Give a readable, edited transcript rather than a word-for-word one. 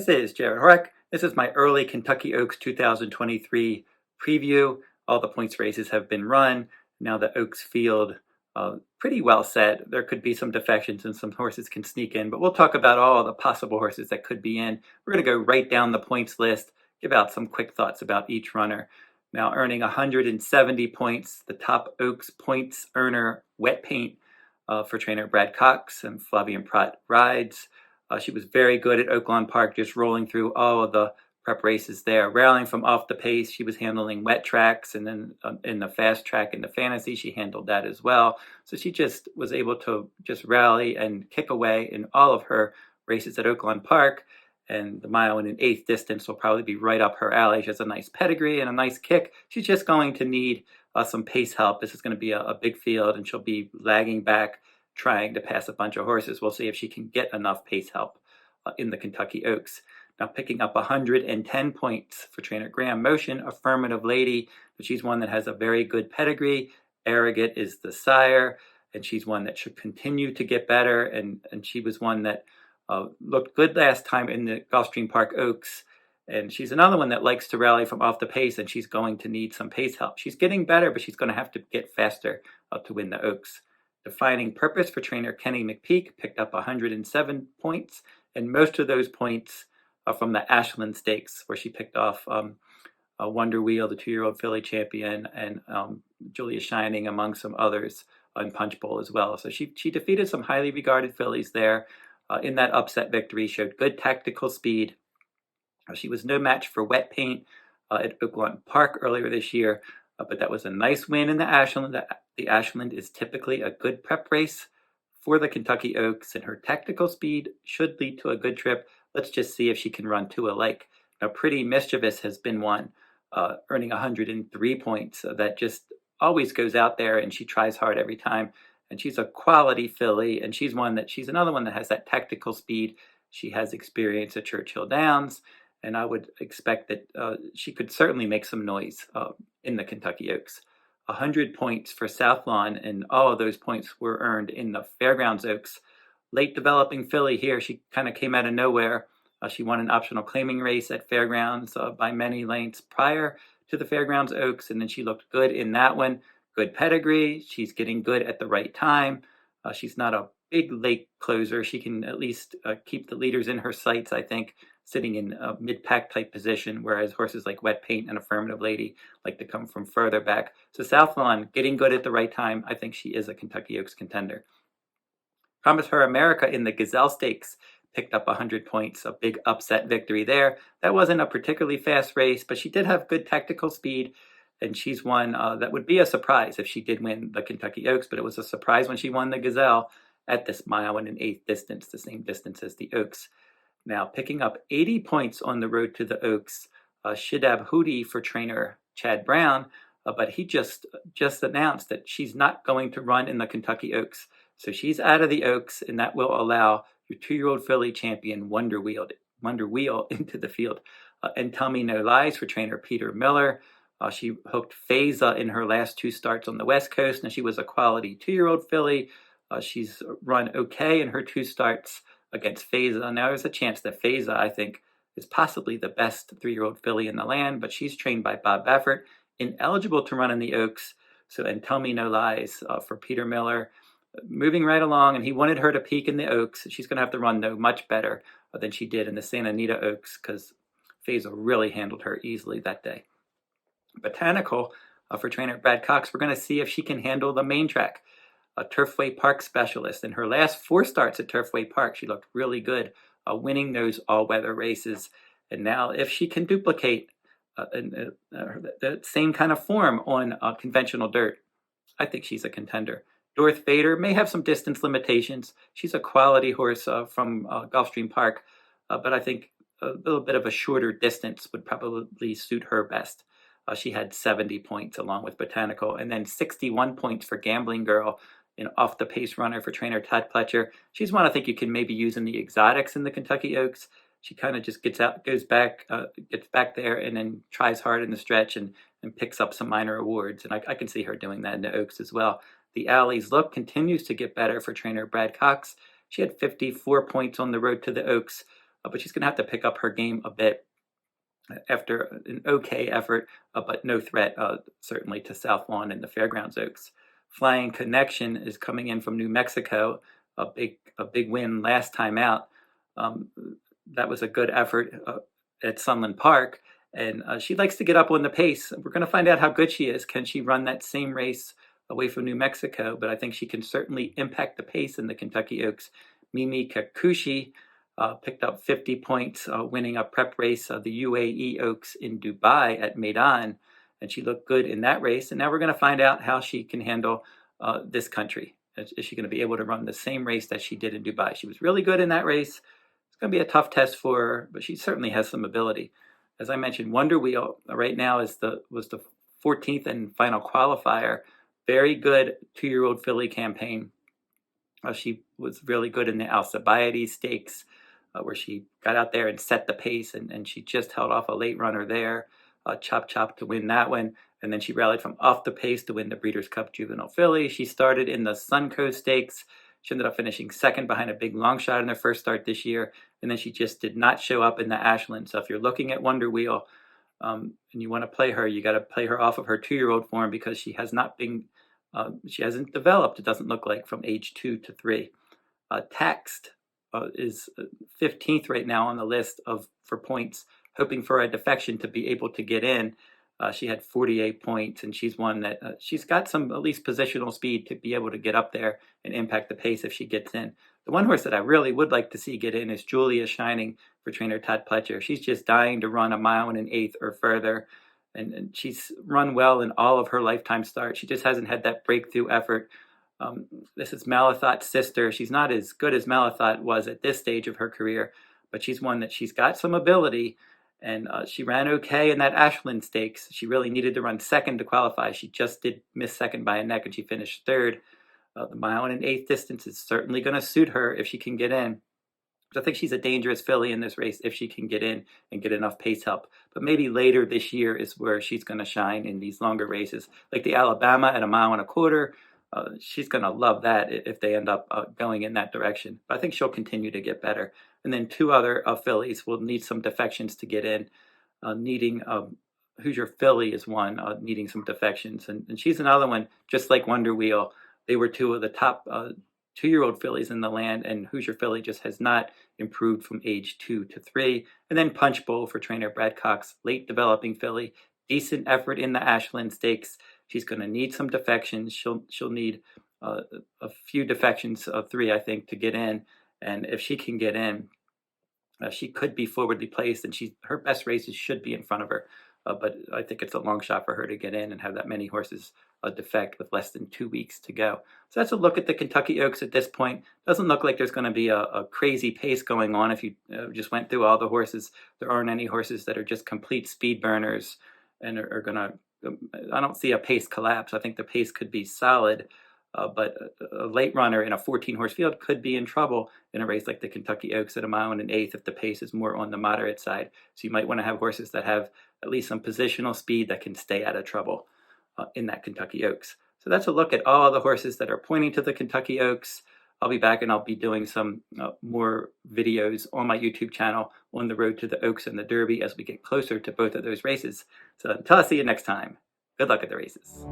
is Jarrod Horak. This is my early Kentucky Oaks 2023 preview. All the points races have been run. Now the Oaks field pretty well set. There could be some defections and some horses can sneak in, but we'll talk about all the possible horses that could be in. We're going to go right down the points list, give out some quick thoughts about each runner. Now earning 170 points, the top Oaks points earner, Wet Paint, for trainer Brad Cox and Flavien Prat rides. She was very good at Oaklawn Park, just rolling through all of the prep races there. Rallying from off the pace, she was handling wet tracks, and then in the fast track in the fantasy, she handled that as well. So she just was able to just rally and kick away in all of her races at Oaklawn Park. And the mile and an eighth distance will probably be right up her alley. She has a nice pedigree and a nice kick. She's just going to need some pace help. This is going to be a big field, and she'll be lagging back, trying to pass a bunch of horses. We'll see if she can get enough pace help in the Kentucky Oaks. Now picking up 110 points for trainer Graham Motion, Affirmative Lady, but she's one that has a very good pedigree. Arrogant is the sire, and she's one that should continue to get better, and she was one that looked good last time in the Gulfstream Park Oaks, and she's another one that likes to rally from off the pace, and she's going to need some pace help. She's getting better, but she's going to have to get faster to win the Oaks. Defining Purpose for trainer Kenny McPeak picked up 107 points, and most of those points are from the Ashland Stakes, where she picked off Wonder Wheel, the 2-year-old filly champion, and Julia Shining, among some others, in Punchbowl as well. So she defeated some highly regarded fillies there in that upset victory, showed good tactical speed. She was no match for Wet Paint at Oaklawn Park earlier this year, but that was a nice win in the Ashland. The Ashland is typically a good prep race for the Kentucky Oaks, and her tactical speed should lead to a good trip. Let's just see if she can run two alike. Now, Pretty Mischievous has been one, earning 103 points. That just always goes out there, and she tries hard every time. And she's a quality filly, and she's another one that has that tactical speed. She has experience at Churchill Downs, and I would expect that she could certainly make some noise in the Kentucky Oaks. 100 points for Southlawn, and all of those points were earned in the Fairgrounds Oaks. Late developing filly here. She kind of came out of nowhere. She won an optional claiming race at Fairgrounds by many lengths prior to the Fairgrounds Oaks, and then she looked good in that one. Good pedigree. She's getting good at the right time. She's not a big late closer. She can at least keep the leaders in her sights, I think, sitting in a mid-pack type position, whereas horses like Wet Paint and Affirmative Lady like to come from further back. So Southlawn, getting good at the right time. I think she is a Kentucky Oaks contender. Promiseher America in the Gazelle Stakes picked up 100 points, a big upset victory there. That wasn't a particularly fast race, but she did have good tactical speed, and she's one that would be a surprise if she did win the Kentucky Oaks, but it was a surprise when she won the Gazelle at this mile and an eighth distance, the same distance as the Oaks. Now, picking up 80 points on the road to the Oaks, Shidabhuti for trainer Chad Brown, but he just announced that she's not going to run in the Kentucky Oaks. So she's out of the Oaks, and that will allow your 2-year-old filly champion Wonder Wheel into the field. And Tell Me Nolies for trainer Peter Miller. She hooked Feza in her last 2 starts on the West Coast. Now, she was a quality 2-year-old filly. She's run okay in her 2 starts against Feza. Now, there's a chance that Feza, I think, is possibly the best 3-year-old filly in the land, but she's trained by Bob Baffert, ineligible to run in the Oaks. So, and Tell Me Nolies for Peter Miller, moving right along, and he wanted her to peak in the Oaks. She's going to have to run, though, much better than she did in the Santa Anita Oaks, because Feza really handled her easily that day. Botanical for trainer Brad Cox. We're going to see if she can handle the main track. A Turfway Park specialist. In her last 4 starts at Turfway Park, she looked really good, winning those all-weather races. And now, if she can duplicate the same kind of form on conventional dirt, I think she's a contender. Dorth Vader may have some distance limitations. She's a quality horse from Gulfstream Park, but I think a little bit of a shorter distance would probably suit her best. She had 70 points along with Botanical, and then 61 points for Gambling Girl, off the pace runner for trainer Todd Pletcher. She's one I think you can maybe use in the exotics in the Kentucky Oaks. She kind of just gets back there, and then tries hard in the stretch and picks up some minor awards. And I can see her doing that in the Oaks as well. The Alys Look continues to get better for trainer Brad Cox. She had 54 points on the road to the Oaks, but she's going to have to pick up her game a bit after an okay effort, but no threat, certainly, to Southlawn and the Fairgrounds Oaks. Flying Connection is coming in from New Mexico, a big win last time out. That was a good effort at Sunland Park, and she likes to get up on the pace. We're going to find out how good she is. Can she run that same race away from New Mexico? But I think she can certainly impact the pace in the Kentucky Oaks. Mimi Kakushi picked up 50 points, winning a prep race, the UAE Oaks in Dubai at Meydan, and she looked good in that race. And now we're going to find out how she can handle this country. Is she going to be able to run the same race that she did in Dubai? She was really good in that race. It's going to be a tough test for her, but she certainly has some ability. As I mentioned, Wonder Wheel right now was the 14th and final qualifier. Very good 2-year-old filly campaign. She was really good in the Alcibiades Stakes, where she got out there and set the pace, and she just held off a late runner there, Chop Chop, to win that one. And then she rallied from off the pace to win the Breeders' Cup Juvenile Filly. She started in the Suncoast Stakes. She ended up finishing second behind a big long shot in her first start this year. And then she just did not show up in the Ashland. So if you're looking at Wonder Wheel and you want to play her, you got to play her off of her 2-year-old form, because she has not been, she hasn't developed, it doesn't look like, from age 2 to 3. Taxed is 15th right now on the list for points, hoping for a defection to be able to get in. She had 48 points, and she's one that she's got some at least positional speed to be able to get up there and impact the pace if she gets in. The one horse that I really would like to see get in is Julia Shining for trainer Todd Pletcher. She's just dying to run 1 1/8 or further, and she's run well in all of her lifetime starts. She just hasn't had that breakthrough effort. This is Malathot's sister. She's not as good as Malathot was at this stage of her career, but she's one that she's got some ability. And she ran okay in that Ashland Stakes. She really needed to run second to qualify. She just did miss second by a neck, and she finished third. The 1 1/8 distance is certainly going to suit her if she can get in. So I think she's a dangerous filly in this race if she can get in and get enough pace help. But maybe later this year is where she's going to shine in these longer races, like the Alabama at 1 1/4. She's going to love that if they end up going in that direction. But I think she'll continue to get better. And then 2 other fillies will need some defections to get in. Hoosier Philly is one needing some defections. And she's another one, just like Wonder Wheel. They were 2 of the top 2-year-old fillies in the land, and Hoosier Philly just has not improved from age 2 to 3. And then Punchbowl for trainer Brad Cox, late developing filly. Decent effort in the Ashland Stakes. She's going to need some defections. She'll need a few defections, 3, I think, to get in. And if she can get in, she could be forwardly placed, and her best races should be in front of her. But I think it's a long shot for her to get in and have that many horses defect with less than 2 weeks to go. So that's a look at the Kentucky Oaks at this point. Doesn't look like there's going to be a crazy pace going on. If you just went through all the horses, there aren't any horses that are just complete speed burners and are going to, I don't see a pace collapse. I think the pace could be solid. But a late runner in a 14-horse field could be in trouble in a race like the Kentucky Oaks at 1 1/8 if the pace is more on the moderate side. So you might want to have horses that have at least some positional speed that can stay out of trouble in that Kentucky Oaks. So that's a look at all the horses that are pointing to the Kentucky Oaks. I'll be back, and I'll be doing some more videos on my YouTube channel on the road to the Oaks and the Derby as we get closer to both of those races. So until I see you next time, good luck at the races.